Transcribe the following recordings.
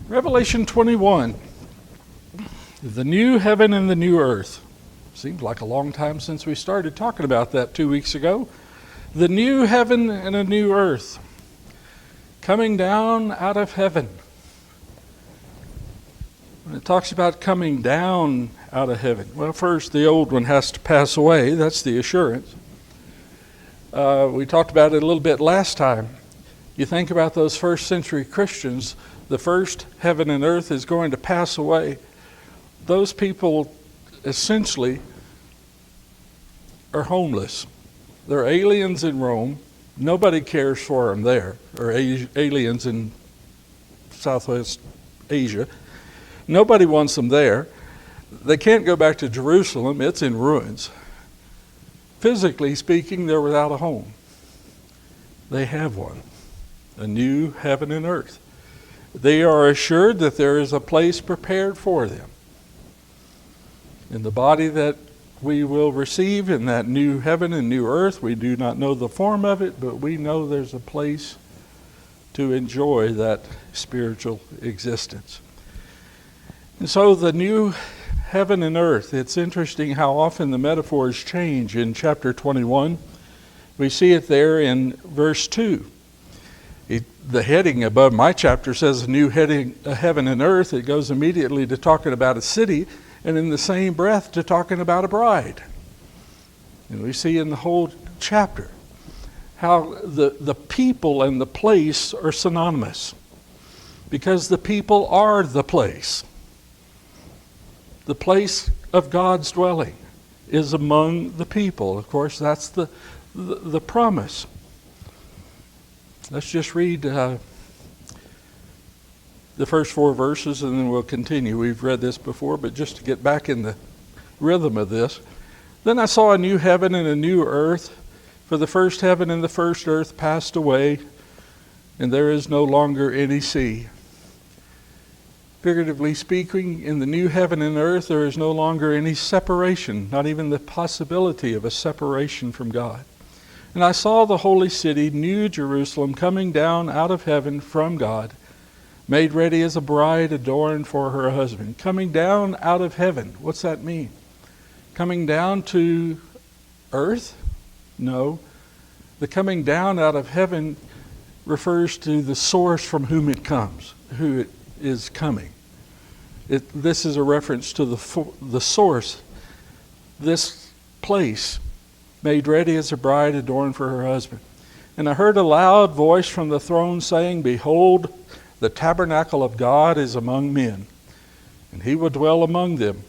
Revelation 21, the new heaven and the new earth. Seems like a long time since we started talking about that 2 weeks ago. The new heaven and a new earth coming down out of heaven. When it talks about coming down out of heaven, well, first the old one has to pass away. That's the assurance. We talked about it a little bit last time. You think about those first century Christians, the first heaven and earth is going to pass away. Those people essentially are homeless. They're aliens in Rome. Nobody cares for them there, or aliens in Southwest Asia. Nobody wants them there. They can't go back to Jerusalem. It's in ruins. Physically speaking, they're without a home. They have one, a new heaven and earth. They are assured that there is a place prepared for them. In the body that we will receive in that new heaven and new earth, we do not know the form of it, but we know there's a place to enjoy that spiritual existence. And so the new heaven and earth, it's interesting how often the metaphors change in chapter 21. We see it there in verse 2. The heading above my chapter says a new heaven and earth. It goes immediately to talking about a city, and in the same breath to talking about a bride. And we see in the whole chapter how the people and the place are synonymous, because the people are the place. The place of God's dwelling is among the people. Of course, that's the promise. Let's just read the first 4 verses and then we'll continue. We've read this before, but just to get back in the rhythm of this. Then I saw a new heaven and a new earth, for the first heaven and the first earth passed away, and there is no longer any sea. Figuratively speaking, in the new heaven and earth, there is no longer any separation, not even the possibility of a separation from God. And I saw the holy city, New Jerusalem, coming down out of heaven from God, made ready as a bride adorned for her husband. Coming down out of heaven. What's that mean? Coming down to earth? No. The coming down out of heaven refers to the source from whom it comes, who it is coming. This is a reference to the source, this place, made ready as a bride adorned for her husband. And I heard a loud voice from the throne saying, "Behold, the tabernacle of God is among men, and he will dwell among them,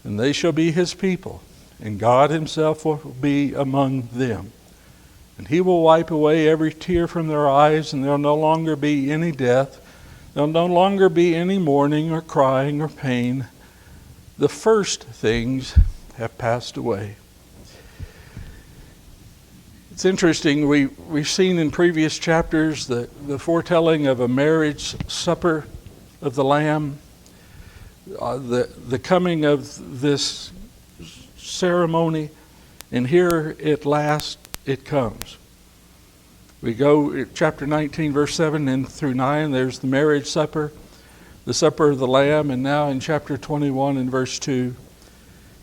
and they shall be his people, and God himself will be among them. And he will wipe away every tear from their eyes, and there'll no longer be any death. There'll no longer be any mourning or crying or pain. The first things have passed away." It's interesting, we've seen in previous chapters the foretelling of a marriage supper of the Lamb, the coming of this ceremony, and here at last it comes. We go chapter 19, verse 7 and through 9, there's the marriage supper, the supper of the Lamb, and now in chapter 21 and verse 2,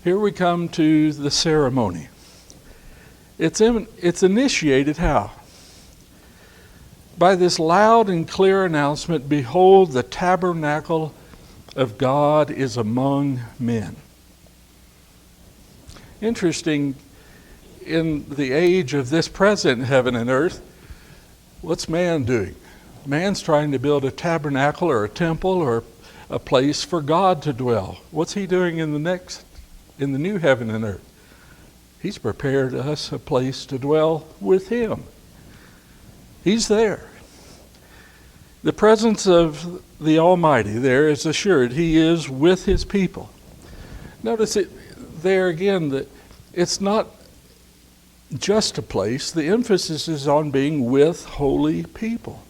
here we come to the ceremony. It's initiated how? By this loud and clear announcement, "Behold, the tabernacle of God is among men." Interesting, in the age of this present heaven and earth, what's man doing? Man's trying to build a tabernacle or a temple or a place for God to dwell. What's he doing in the new heaven and earth? He's prepared us a place to dwell with him. He's there. The presence of the Almighty there is assured. He is with his people. Notice it there again that it's not just a place. The emphasis is on being with holy people.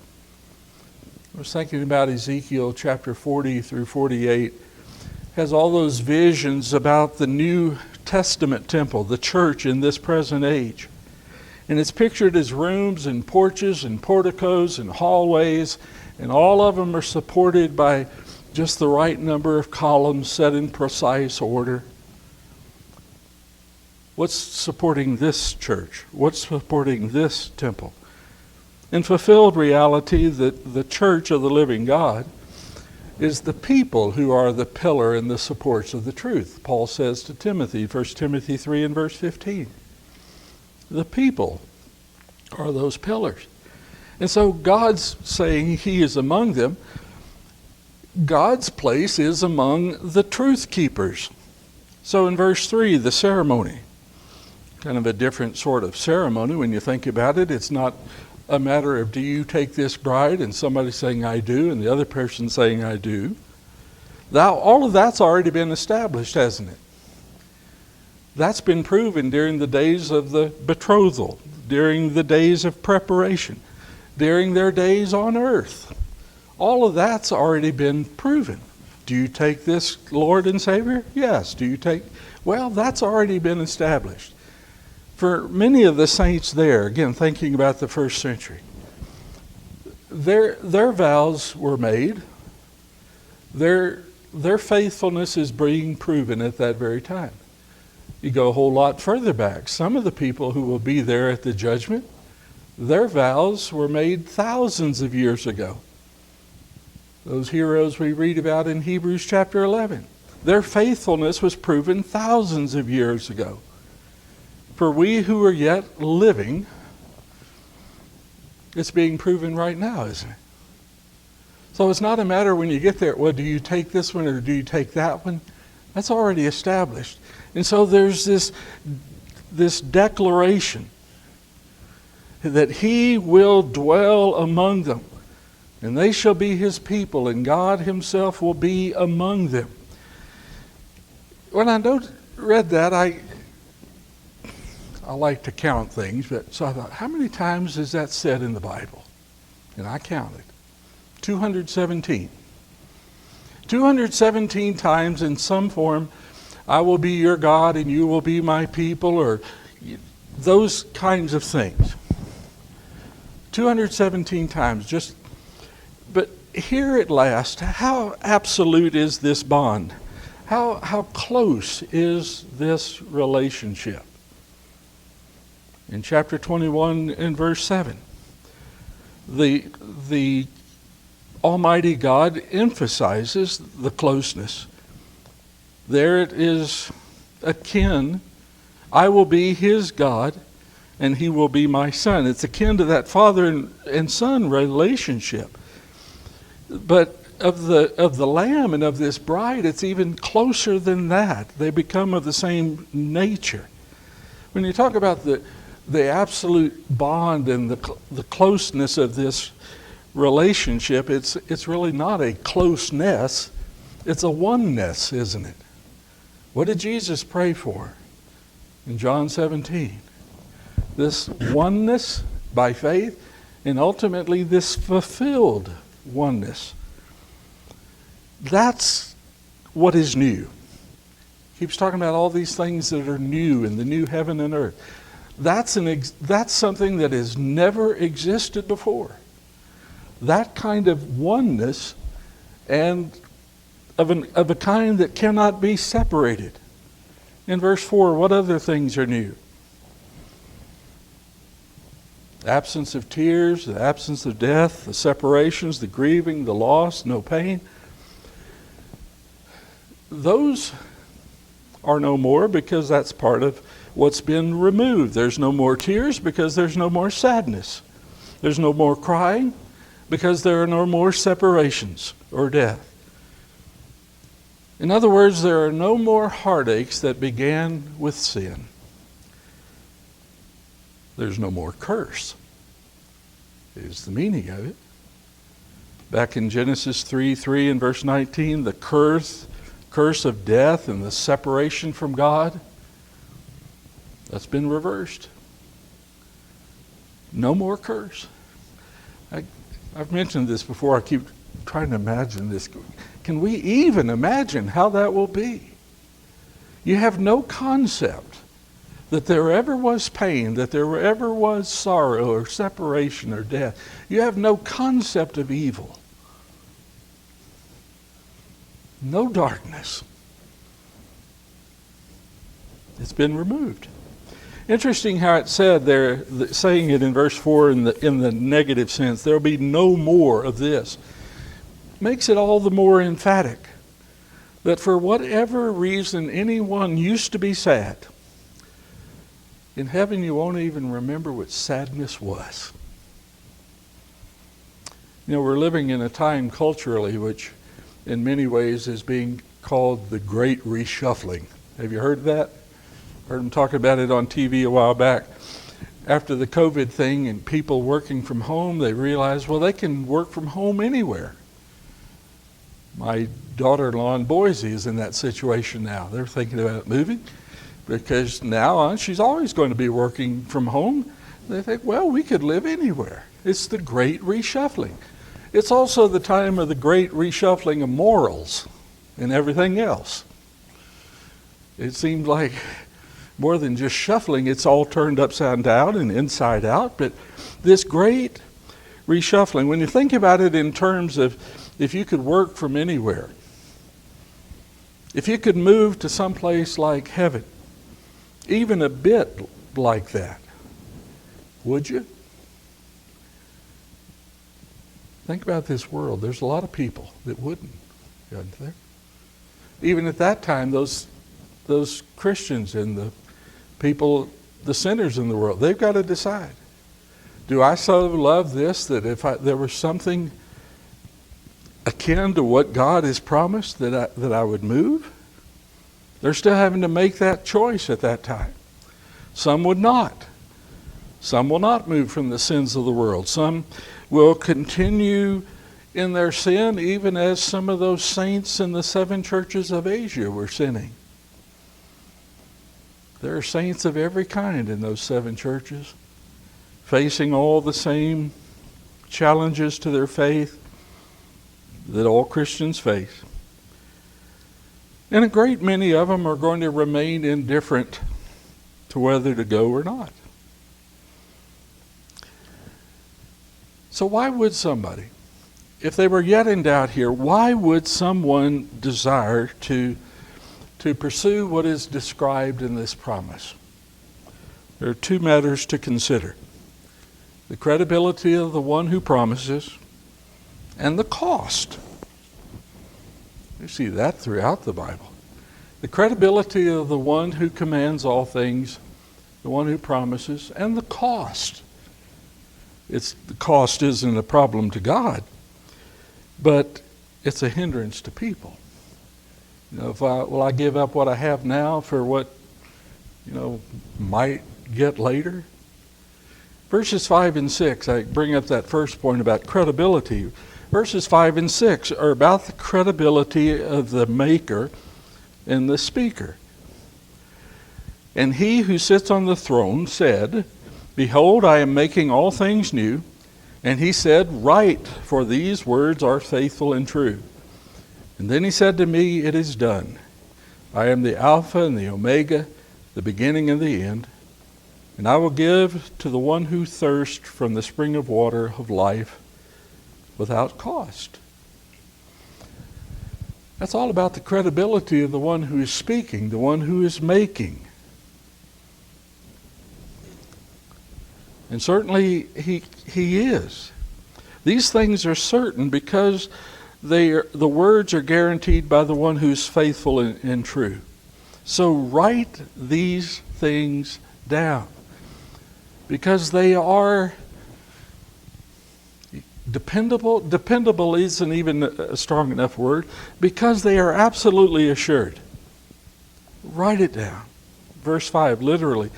I was thinking about Ezekiel chapter 40 through 48. Has all those visions about the New Testament temple, the church in this present age. And it's pictured as rooms and porches and porticos and hallways, and all of them are supported by just the right number of columns set in precise order. What's supporting this church? What's supporting this temple? In fulfilled reality, the church of the living God is the people who are the pillar and the supports of the truth. Paul says to Timothy, 1 Timothy 3 and verse 15. The people are those pillars. And so God's saying he is among them. God's place is among the truth keepers. So in verse 3, the ceremony. Kind of a different sort of ceremony when you think about it. It's not a matter of do you take this bride and somebody saying I do and the other person saying I do. All of that's already been established, hasn't it? That's been proven during the days of the betrothal, during the days of preparation, during their days on earth. All of that's already been proven. Do you take this Lord and Savior? Yes. Do you take? Well, that's already been established. For many of the saints there, again, thinking about the first century, their vows were made. Their faithfulness is being proven at that very time. You go a whole lot further back. Some of the people who will be there at the judgment, their vows were made thousands of years ago. Those heroes we read about in Hebrews chapter 11. Their faithfulness was proven thousands of years ago. For we who are yet living, it's being proven right now, isn't it? So it's not a matter when you get there, well, do you take this one or do you take that one? That's already established. And so there's this declaration that he will dwell among them, and they shall be his people, and God himself will be among them. When I read that, I like to count things, so I thought, how many times is that said in the Bible? And I counted. 217. 217 times in some form, I will be your God and you will be my people, or those kinds of things. 217 times, but here at last, how absolute is this bond? How close is this relationship? In chapter 21 and verse 7, the Almighty God emphasizes the closeness. There it is akin, I will be his God and he will be my son. It's akin to that father and son relationship. But of the lamb and of this bride, it's even closer than that. They become of the same nature. When you talk about the absolute bond and the closeness of this relationship, it's really not a closeness, it's a oneness, isn't it? What did Jesus pray for in John 17? This oneness by faith, and ultimately this fulfilled oneness. That's what is new. He keeps talking about all these things that are new in the new heaven and earth. That's something that has never existed before. That kind of oneness, and of a kind that cannot be separated. In verse 4, what other things are new? The absence of tears, the absence of death, the separations, the grieving, the loss, no pain. Those are no more because that's part of what's been removed. There's no more tears because there's no more sadness. There's no more crying because there are no more separations or death. In other words, there are no more heartaches that began with sin. There's no more curse, is the meaning of it. Back in Genesis 3:3 and verse 19, the curse of death and the separation from God, that's been reversed. No more curse. I've mentioned this before. I keep trying to imagine this. Can we even imagine how that will be? You have no concept that there ever was pain, that there ever was sorrow or separation or death. You have no concept of evil. No darkness. It's been removed. Interesting how it said there, saying it in verse 4 in the negative sense, there'll be no more of this. Makes it all the more emphatic that for whatever reason anyone used to be sad, in heaven you won't even remember what sadness was. You know, we're living in a time culturally which in many ways is being called the Great Reshuffling. Have you heard that? Heard them talking about it on TV a while back. After the COVID thing and people working from home, they realized, well, they can work from home anywhere. My daughter-in-law in Boise is in that situation now. They're thinking about moving because now she's always going to be working from home. They think, well, we could live anywhere. It's the Great Reshuffling. It's also the time of the Great Reshuffling of morals and everything else. It seemed like more than just shuffling, it's all turned upside down and inside out. But this great reshuffling, when you think about it in terms of if you could work from anywhere, if you could move to some place like heaven, even a bit like that, would you? Think about this world. There's a lot of people that wouldn't, isn't there? Even at that time, those Christians and the people, the sinners in the world, they've got to decide. Do I so love this that if there was something akin to what God has promised that I would move? They're still having to make that choice at that time. Some would not. Some will not move from the sins of the world. Some will continue in their sin, even as some of those saints in the 7 churches of Asia were sinning. There are saints of every kind in those 7 churches, facing all the same challenges to their faith that all Christians face. And a great many of them are going to remain indifferent to whether to go or not. So why would somebody, if they were yet in doubt here, why would someone desire to pursue what is described in this promise? There are 2 matters to consider: the credibility of the one who promises and the cost. You see that throughout the Bible. The credibility of the one who commands all things, the one who promises, and the cost. The cost isn't a problem to God, but it's a hindrance to people. You know, will I give up what I have now for what, might get later? Verses 5 and 6, I bring up that first point about credibility. Verses 5 and 6 are about the credibility of the maker and the speaker. And he who sits on the throne said, "Behold, I am making all things new." And he said, "Write, for these words are faithful and true." And then he said to me, "It is done. I am the Alpha and the Omega, the beginning and the end. And I will give to the one who thirsts from the spring of water of life without cost." That's all about the credibility of the one who is speaking, the one who is making. And certainly he is. These things are certain because the words are guaranteed by the one who's faithful and true. So write these things down because they are dependable. Dependable isn't even a strong enough word, because they are absolutely assured. Write it down. Verse 5, literally.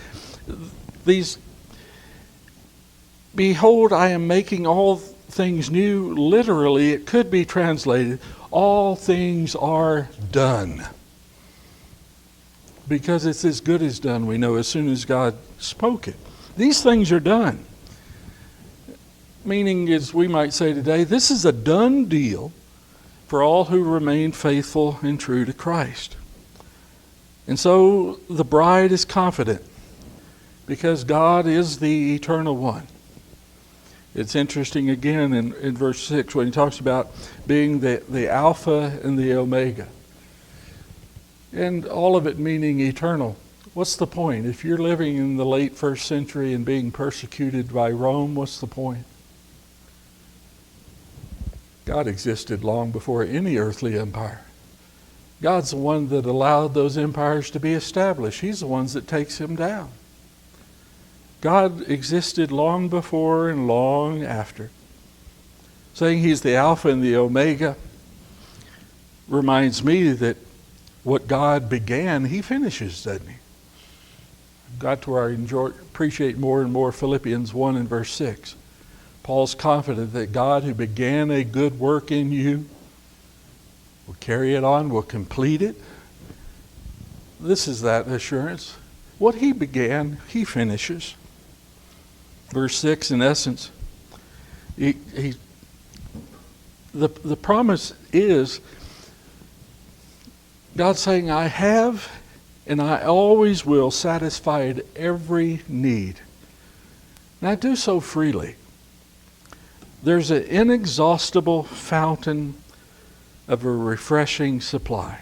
Behold, I am making all things new. Literally, it could be translated, all things are done. Because it's as good as done, we know, as soon as God spoke it. These things are done. Meaning, as we might say today, this is a done deal for all who remain faithful and true to Christ. And so the bride is confident. because God is the eternal one. It's interesting again in verse 6 when he talks about being the Alpha and the Omega. And all of it meaning eternal. What's the point? If you're living in the late first century and being persecuted by Rome, what's the point? God existed long before any earthly empire. God's the one that allowed those empires to be established. He's the one that takes them down. God existed long before and long after. Saying he's the Alpha and the Omega reminds me that what God began, he finishes, doesn't he? Got to where I appreciate more and more Philippians 1 and verse 6. Paul's confident that God who began a good work in you will carry it on, will complete it. This is that assurance. What he began, he finishes. Verse 6, in essence, the promise is God saying, I have and I always will satisfy every need. And I do so freely. There's an inexhaustible fountain of a refreshing supply.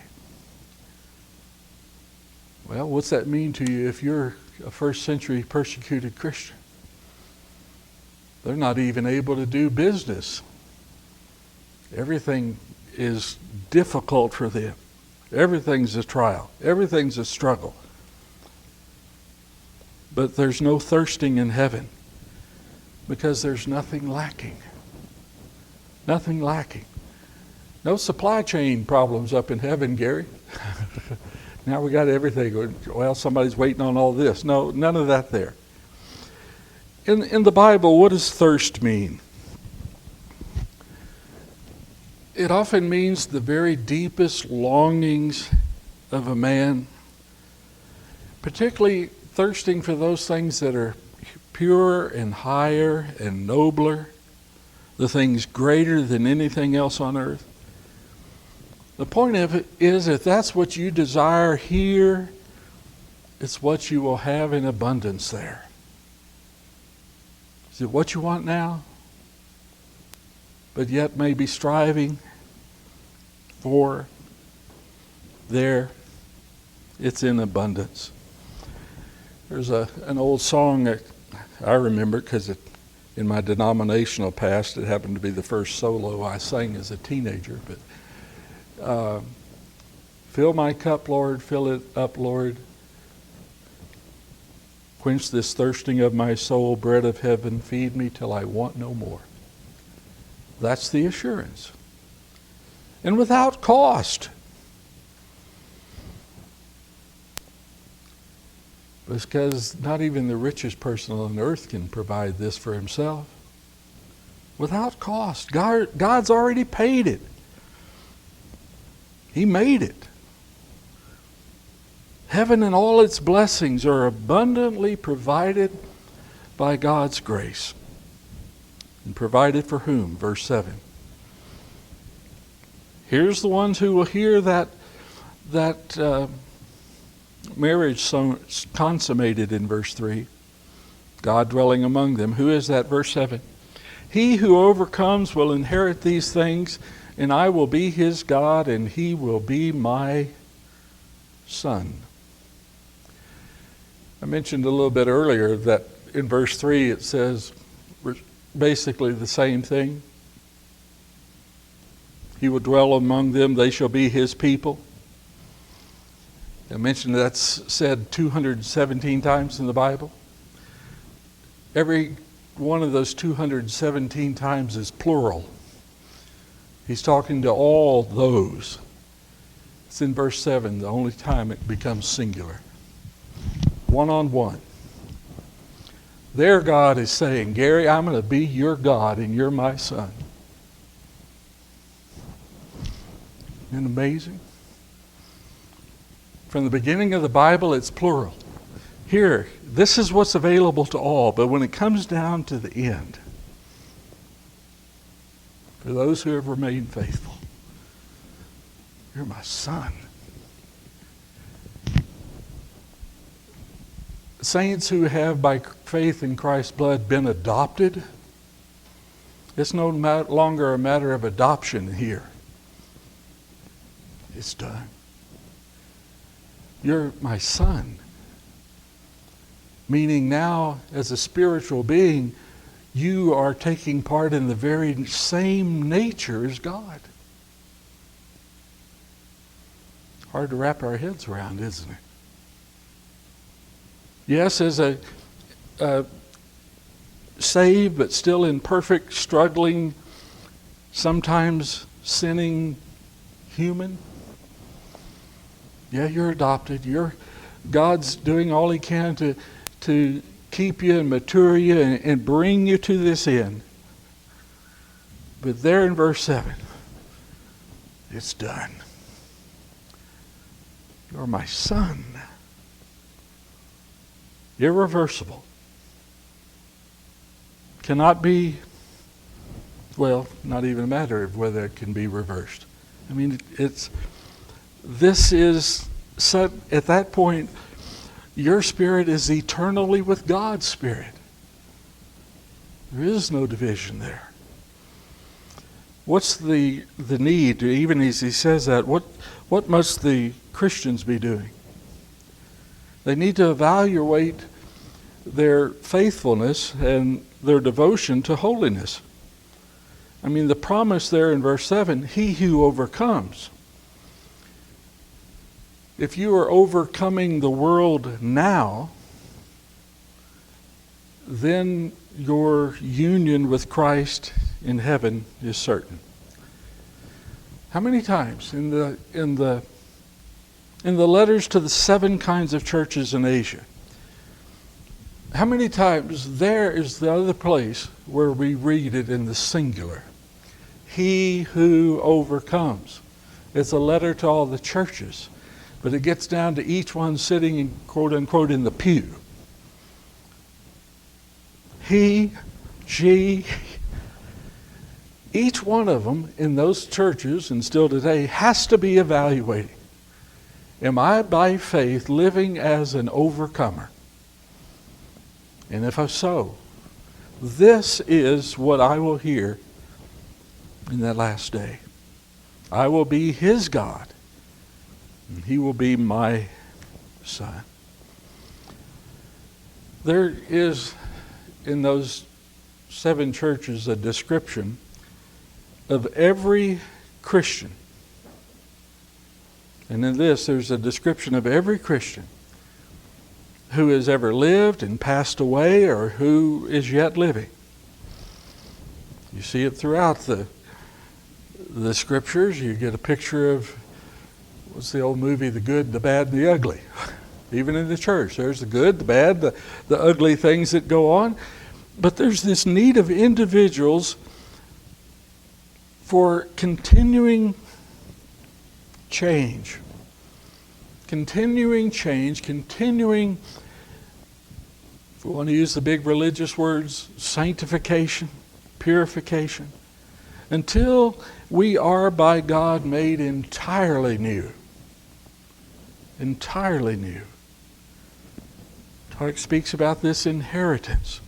Well, what's that mean to you if you're a first century persecuted Christian? They're not even able to do business. Everything is difficult for them. Everything's a trial. Everything's a struggle. But there's no thirsting in heaven because there's nothing lacking. Nothing lacking. No supply chain problems up in heaven, Gary. Now we got everything. Well, somebody's waiting on all this. No, none of that there. In the Bible, what does thirst mean? It often means the very deepest longings of a man, particularly thirsting for those things that are pure and higher and nobler, the things greater than anything else on earth. The point of it is, if that's what you desire here, it's what you will have in abundance there. Is it what you want now? But yet may be striving for there. It's in abundance. There's an old song that I remember because in my denominational past, it happened to be the first solo I sang as a teenager. But fill my cup, Lord, fill it up, Lord. Quench this thirsting of my soul, bread of heaven, feed me till I want no more. That's the assurance. And without cost. Because not even the richest person on earth can provide this for himself. Without cost. God's already paid it. He made it. Heaven and all its blessings are abundantly provided by God's grace. And provided for whom? Verse 7. Here's the ones who will hear that marriage consummated in verse 3. God dwelling among them. Who is that? Verse 7. He who overcomes will inherit these things, and I will be his God, and he will be my son. I mentioned a little bit earlier that in verse 3 it says basically the same thing. He will dwell among them, they shall be his people. I mentioned that's said 217 times in the Bible. Every one of those 217 times is plural. He's talking to all those. It's in verse 7, the only time it becomes singular. One-on-one. There God is saying, Gary, I'm going to be your God and you're my son. Isn't it amazing? From the beginning of the Bible, it's plural. Here, this is what's available to all, but when it comes down to the end, for those who have remained faithful, you're my son. saints who have by faith in Christ's blood been adopted, it's no longer a matter of adoption here. It's done. You're my son. Meaning now, as a spiritual being, you are taking part in the very same nature as God. Hard to wrap our heads around, isn't it? Yes, as a saved but still imperfect, struggling, sometimes sinning human. Yeah, you're adopted. God's doing all He can to keep you and mature you and bring you to this end. But there in verse 7, it's done. You're my son. Irreversible. Cannot be, well, not even a matter of whether it can be reversed. I mean, this is, at that point, your spirit is eternally with God's spirit. There is no division there. What's the need, even as he says that, what must the Christians be doing? They need to evaluate their faithfulness and their devotion to holiness. I mean, the promise there in verse 7, he who overcomes. If you are overcoming the world now, then your union with Christ in heaven is certain. How many times in the letters to the 7 kinds of churches in Asia, how many times there is the other place where we read it in the singular? He who overcomes. It's a letter to all the churches, but it gets down to each one sitting in, quote unquote, in the pew. He, she, each one of them in those churches and still today has to be evaluating. Am I by faith living as an overcomer? And if so, this is what I will hear in that last day. I will be his God, and he will be my son. There is in those 7 churches a description of every Christian. And in this, there's a description of every Christian who has ever lived and passed away or who is yet living. You see it throughout the scriptures. You get a picture of, what's the old movie, The Good, the Bad, and the Ugly. Even in the church, there's the good, the bad, the ugly things that go on. But there's this need of individuals for continuing change. Continuing change, continuing, if we want to use the big religious words, sanctification, purification, until we are by God made entirely new. Entirely new. Tarek speaks about this inheritance.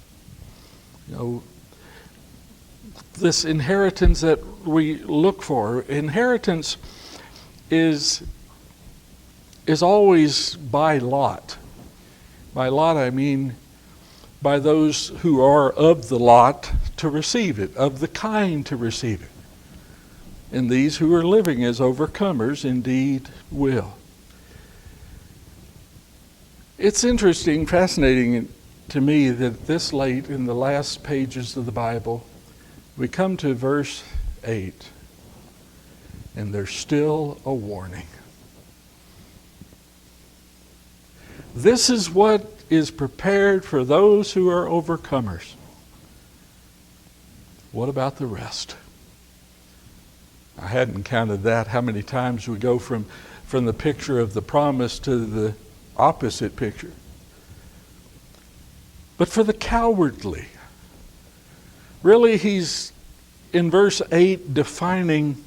This inheritance that we look for. Inheritance is always by lot. By lot, I mean by those who are of the lot to receive it, of the kind to receive it. And these who are living as overcomers indeed will. It's interesting, fascinating to me that this late in the last pages of the Bible, we come to verse 8, and there's still a warning. This is what is prepared for those who are overcomers. What about the rest? I hadn't counted that, how many times we go from the picture of the promise to the opposite picture. But for the cowardly, really he's in verse 8 defining,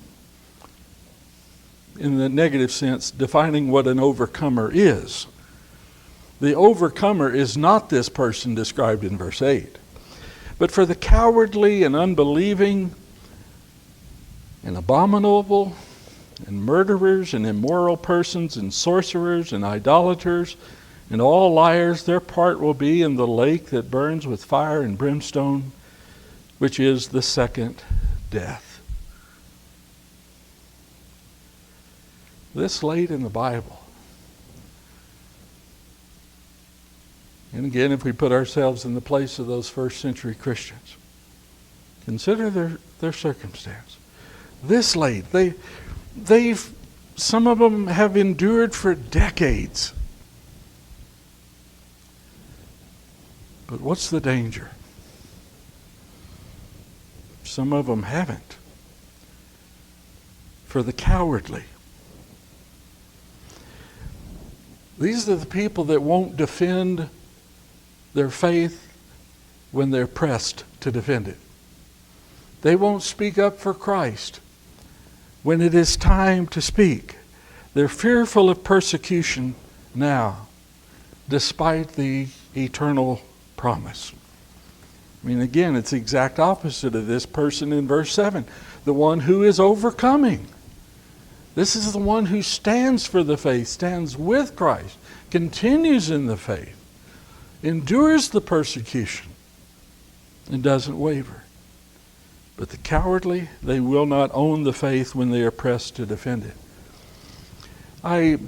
in the negative sense, defining what an overcomer is. The overcomer is not this person described in verse 8. But for the cowardly and unbelieving and abominable and murderers and immoral persons and sorcerers and idolaters and all liars, their part will be in the lake that burns with fire and brimstone, which is the second death. This late in the Bible. And again, if we put ourselves in the place of those first century Christians, consider their circumstance. This late, some of them have endured for decades. But what's the danger? Some of them haven't. For the cowardly. These are the people that won't defend their faith when they're pressed to defend it. They won't speak up for Christ when it is time to speak. They're fearful of persecution now, despite the eternal promise. I mean, again, it's the exact opposite of this person in verse 7, the one who is overcoming. This is the one who stands for the faith, stands with Christ, continues in the faith, endures the persecution, and doesn't waver. But the cowardly, they will not own the faith when they are pressed to defend it. I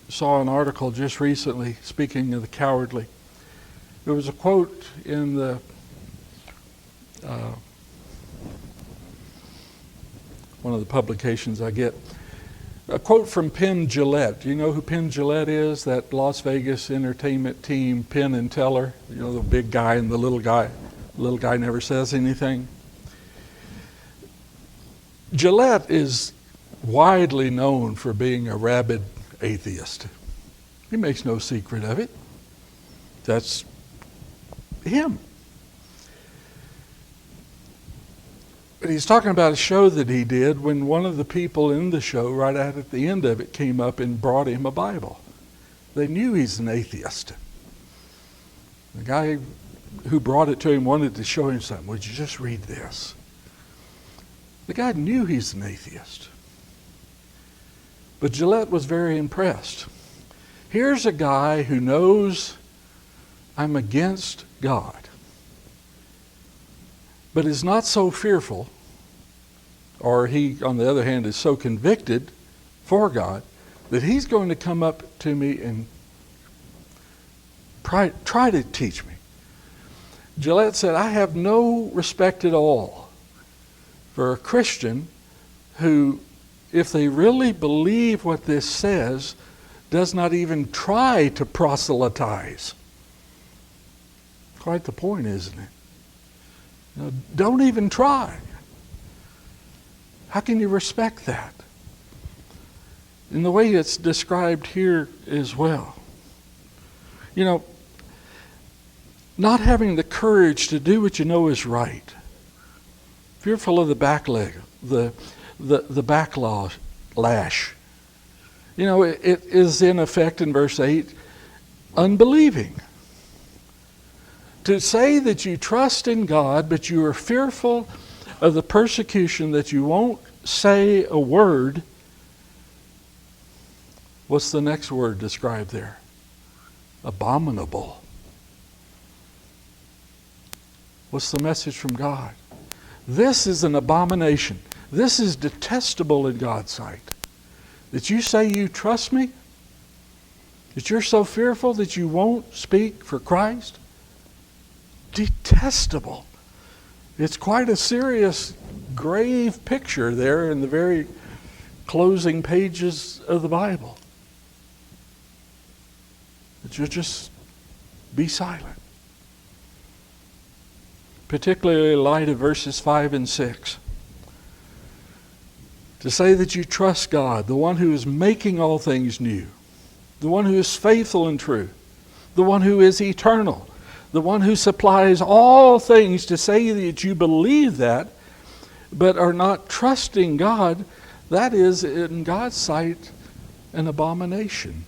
saw an article just recently speaking of the cowardly. There was a quote in the one of the publications I get, a quote from Penn Jillette. Do you know who Penn Jillette is? That Las Vegas entertainment team, Penn and Teller. You know, the big guy and the little guy. The little guy never says anything. Jillette is widely known for being a rabid atheist. He makes no secret of it. That's him. But he's talking about a show that he did when one of the people in the show, right at the end of it, came up and brought him a Bible. They knew he's an atheist. The guy who brought it to him wanted to show him something. Would you just read this? The guy knew he's an atheist. But Jillette was very impressed. Here's a guy who knows I'm against God, but is not so fearful, or he, on the other hand, is so convicted for God that he's going to come up to me and try to teach me. Jillette said, I have no respect at all for a Christian who, if they really believe what this says, does not even try to proselytize. Quite the point, isn't it? You know, don't even try. How can you respect that? In the way it's described here as well. You know, not having the courage to do what you know is right. Fearful of the backlash. You know, it is in effect in verse 8, unbelieving. To say that you trust in God, but you are fearful of the persecution, that you won't say a word. What's the next word described there? Abominable. What's the message from God? This is an abomination. This is detestable in God's sight. That you say you trust me? That you're so fearful that you won't speak for Christ? Detestable. It's quite a serious, grave picture there in the very closing pages of the Bible. That you'll just be silent. Particularly in light of verses 5 and 6. To say that you trust God, the one who is making all things new, the one who is faithful and true, the one who is eternal, the one who supplies all things, to say that you believe that, but are not trusting God, that is, in God's sight, an abomination.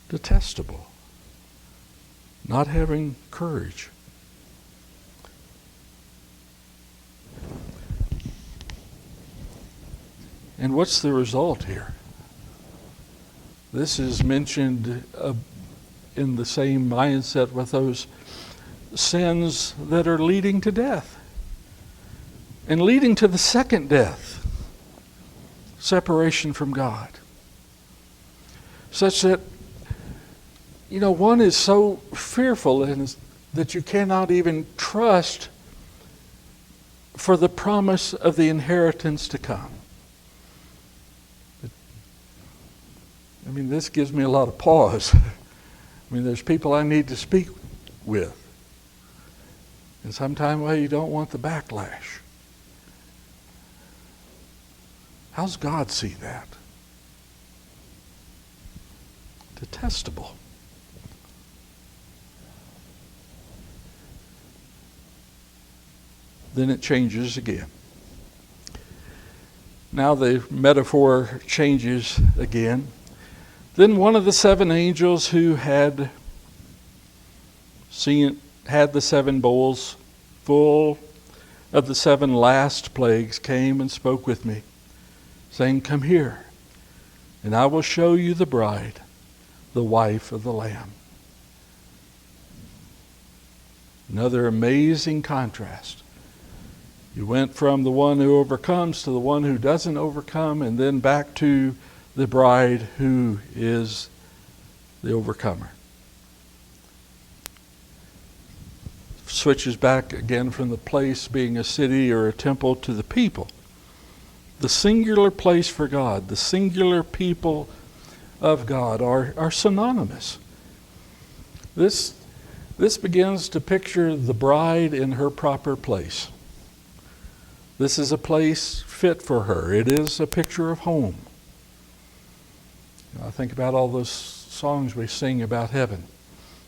detestable, not having courage. And what's the result here? This is mentioned in the same mindset with those sins that are leading to death and leading to the second death, separation from God. Such that, one is so fearful that you cannot even trust for the promise of the inheritance to come. This gives me a lot of pause. There's people I need to speak with. And sometimes, you don't want the backlash. How's God see that? Detestable. Then it changes again. Now the metaphor changes again. Then one of the seven angels who had the seven bowls full of the seven last plagues came and spoke with me, saying, "Come here, and I will show you the bride, the wife of the Lamb." Another amazing contrast. You went from the one who overcomes to the one who doesn't overcome, and then back to the bride who is the overcomer. Switches back again from the place being a city or a temple to the people. The singular place for God, the singular people of God are synonymous. This begins to picture the bride in her proper place. This is a place fit for her. It is a picture of home. I think about all those songs we sing about heaven.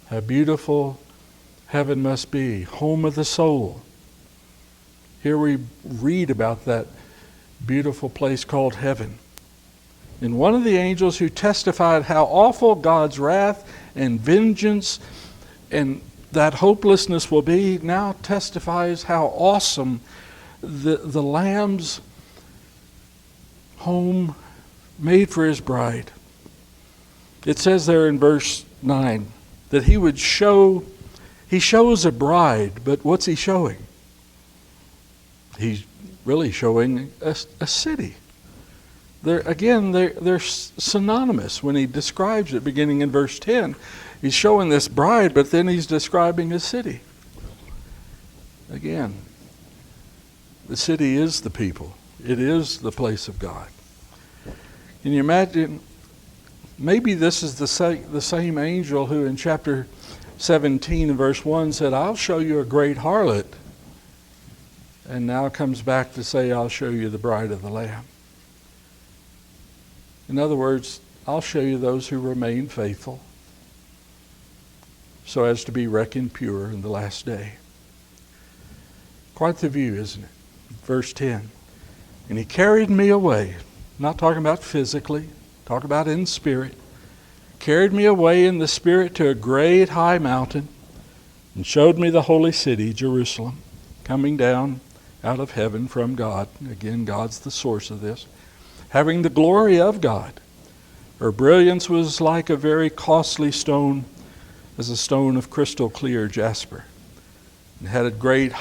How beautiful heaven must be, home of the soul. Here we read about that beautiful place called heaven. And one of the angels who testified how awful God's wrath and vengeance and that hopelessness will be, now testifies how awesome the Lamb's home made for his bride. It says there in verse 9 that he shows a bride, but what's he showing? He's really showing a city. They're synonymous when he describes it beginning in verse 10. He's showing this bride, but then he's describing a city. Again, the city is the people. It is the place of God. Can you imagine? Maybe this is the same angel who in chapter 17 and verse 1 said, "I'll show you a great harlot," and now comes back to say, "I'll show you the bride of the Lamb." In other words, I'll show you those who remain faithful so as to be reckoned pure in the last day. Quite the view, isn't it? Verse 10, "And he carried me away," not talking about physically, talk about in spirit, "carried me away in the spirit to a great high mountain and showed me the holy city, Jerusalem, coming down out of heaven from God." Again, God's the source of this. "Having the glory of God. Her brilliance was like a very costly stone, as a stone of crystal clear jasper. It had a great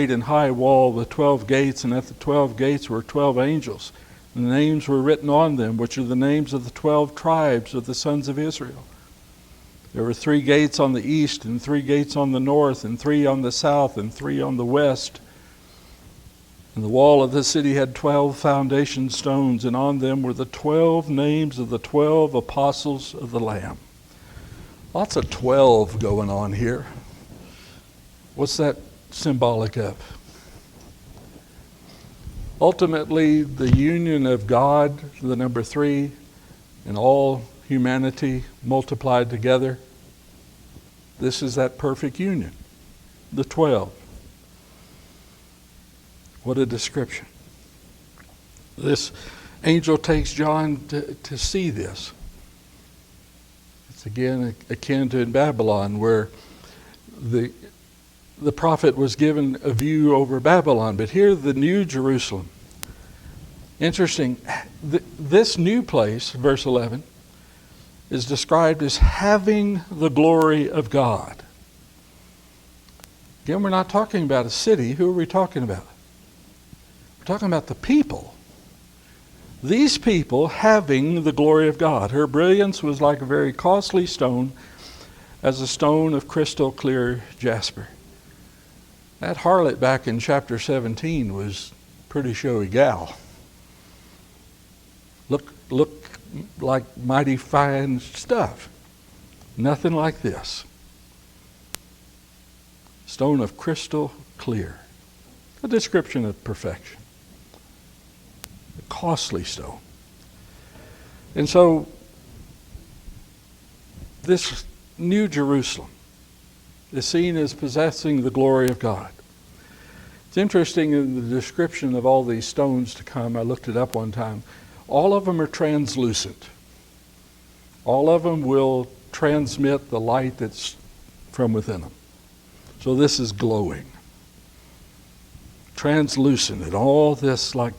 and high wall with 12 gates, and at the 12 gates were 12 angels. And the names were written on them, which are the names of the 12 tribes of the sons of Israel. There were 3 gates on the east, and 3 gates on the north, and 3 on the south, and 3 on the west. And the wall of the city had 12 foundation stones, and on them were the 12 names of the 12 apostles of the Lamb." Lots of 12 going on here. What's that symbolic of? Ultimately, the union of God, the number 3, and all humanity multiplied together. This is that perfect union, the 12. What a description. This angel takes John to see this. It's again akin to in Babylon, where the prophet was given a view over Babylon. But here, the New Jerusalem. Interesting. This new place, verse 11, is described as having the glory of God. Again, we're not talking about a city. Who are we talking about? We're talking about the people. These people having the glory of God. Her brilliance was like a very costly stone, as a stone of crystal clear jasper. That harlot back in chapter 17 was a pretty showy gal. Look like mighty fine stuff. Nothing like this. Stone of crystal clear. A description of perfection. A costly stone. And so, this New Jerusalem is seen as possessing the glory of God. It's interesting in the description of all these stones to come. I looked it up one time. All of them are translucent. All of them will transmit the light that's from within them. So this is glowing. Translucent, and all this like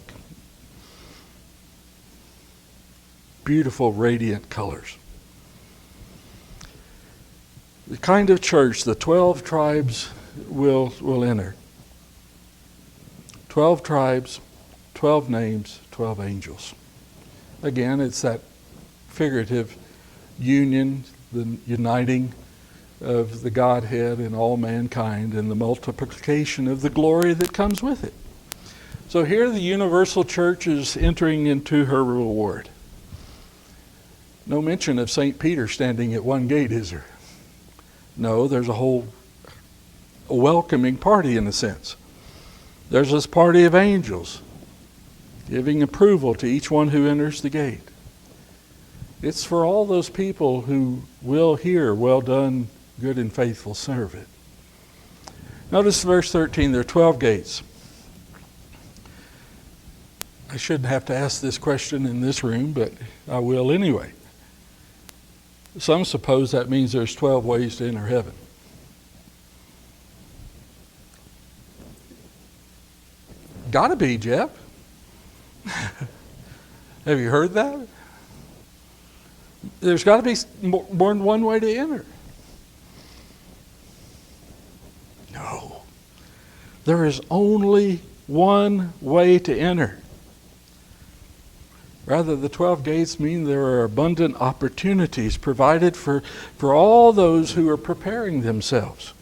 beautiful radiant colors. The kind of church the 12 tribes will enter. 12 tribes, 12 names, 12 angels. Again, it's that figurative union, the uniting of the Godhead and all mankind, and the multiplication of the glory that comes with it. So here the universal church is entering into her reward. No mention of St. Peter standing at one gate, is there? No, there's a welcoming party in a sense. There's this party of angels giving approval to each one who enters the gate. It's for all those people who will hear, "Well done, good and faithful servant." Notice verse 13, there are 12 gates. I shouldn't have to ask this question in this room, but I will anyway. Some suppose that means there's 12 ways to enter heaven. Gotta be, Jeff. Have you heard that? There's got to be more than one way to enter. No. There is only one way to enter. Rather, the 12 gates mean there are abundant opportunities provided for all those who are preparing themselves.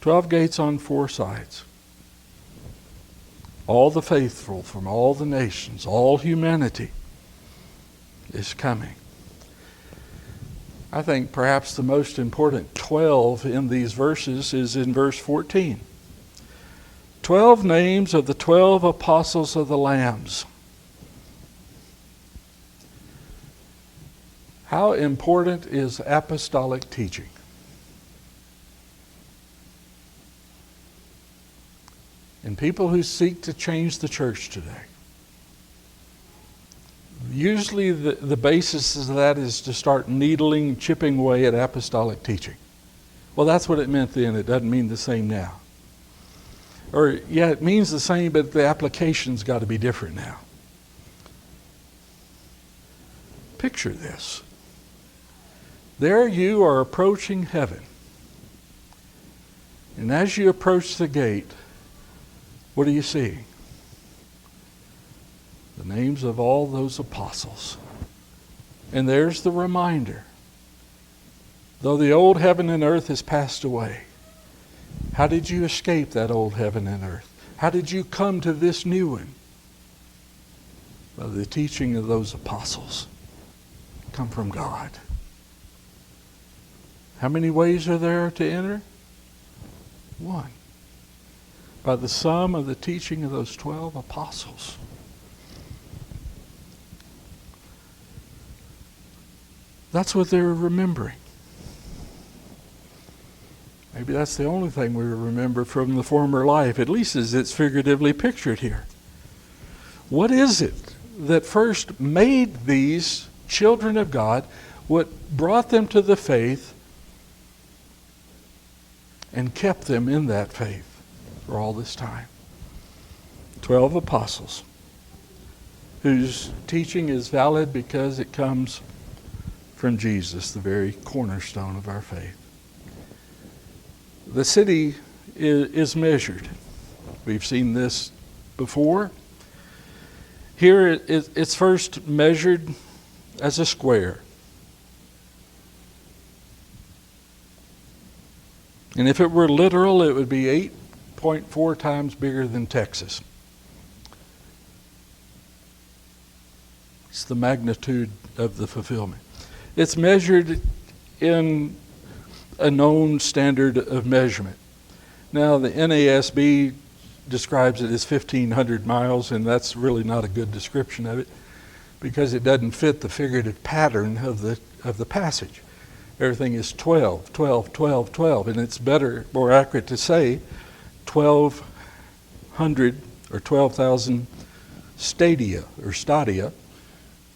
12 gates on 4 sides. All the faithful from all the nations, all humanity is coming. I think perhaps the most important 12 in these verses is in verse 14. 12 names of the 12 apostles of the Lambs. How important is apostolic teaching? And people who seek to change the church today. Usually the basis of that is to start needling, chipping away at apostolic teaching. Well, that's what it meant then. It doesn't mean the same now. Or, yeah, it means the same, but the application's got to be different now. Picture this. There you are approaching heaven. And as you approach the gate, what do you see? The names of all those apostles. And there's the reminder. Though the old heaven and earth has passed away, how did you escape that old heaven and earth? How did you come to this new one? By the teaching of those apostles. Come from God. How many ways are there to enter? One. By the sum of the teaching of those 12 apostles. That's what they're remembering. Maybe that's the only thing we remember from the former life, at least as it's figuratively pictured here. What is it that first made these children of God what brought them to the faith and kept them in that faith for all this time. 12 apostles whose teaching is valid because it comes from Jesus, the very cornerstone of our faith. The city is measured. We've seen this before. Here it's first measured as a square. And if it were literal, it would be 8.4 times bigger than Texas. It's the magnitude of the fulfillment. It's measured in a known standard of measurement. Now, the NASB describes it as 1,500 miles, and that's really not a good description of it because it doesn't fit the figurative pattern of the passage. Everything is 12, 12, 12, 12, and it's better, more accurate to say 1,200 or 12,000 stadia or stadia.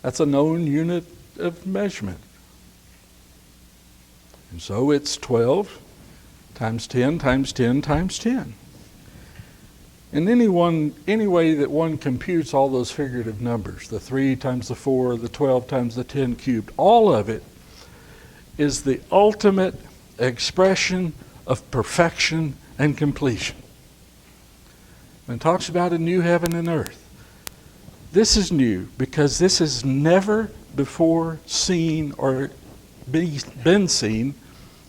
That's a known unit of measurement. And so it's 12 times 10 times 10 times 10. And any way that one computes all those figurative numbers, the 3 times the 4, the 12 times the 10 cubed, all of it is the ultimate expression of perfection and completion. When it talks about a new heaven and earth, this is new because this has never before seen or been seen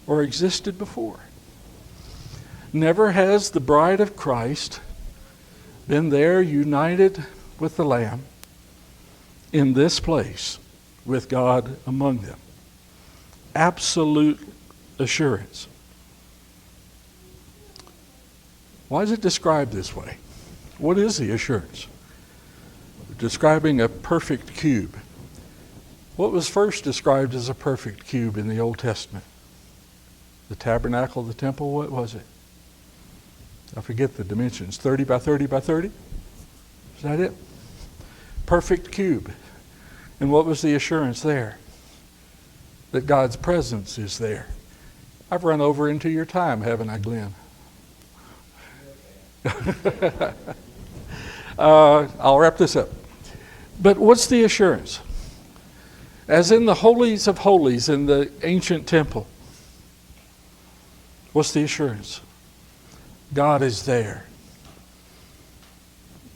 or existed before. Never has the bride of Christ been there united with the Lamb in this place with God among them. Absolute assurance. Why is it described this way? What is the assurance? Describing a perfect cube. What was first described as a perfect cube in the Old Testament? The tabernacle, the temple, what was it? I forget the dimensions. 30 by 30 by 30? Is that it? Perfect cube. And what was the assurance there? That God's presence is there. I've run over into your time, haven't I, Glenn? I'll wrap this up. But what's the assurance? As in the holies of holies in the ancient temple, what's the assurance? God is there.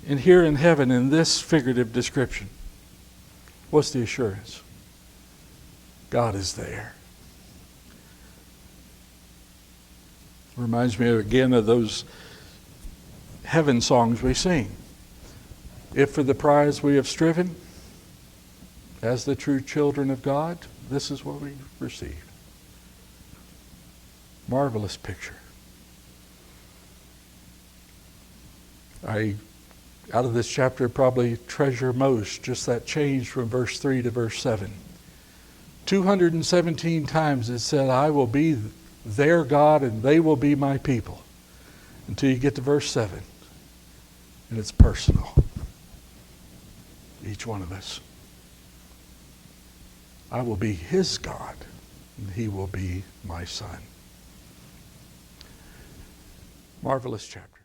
And here in heaven, in this figurative description, what's the assurance? God is there. Reminds me again of those heaven songs we sing. If for the prize we have striven, as the true children of God, this is what we receive. Marvelous picture. I, out of this chapter, probably treasure most just that change from verse 3 to verse 7. 217 times it said, I will be their God and they will be my people. Until you get to verse 7. And it's personal. Each one of us. I will be his God and he will be my son. Marvelous chapter.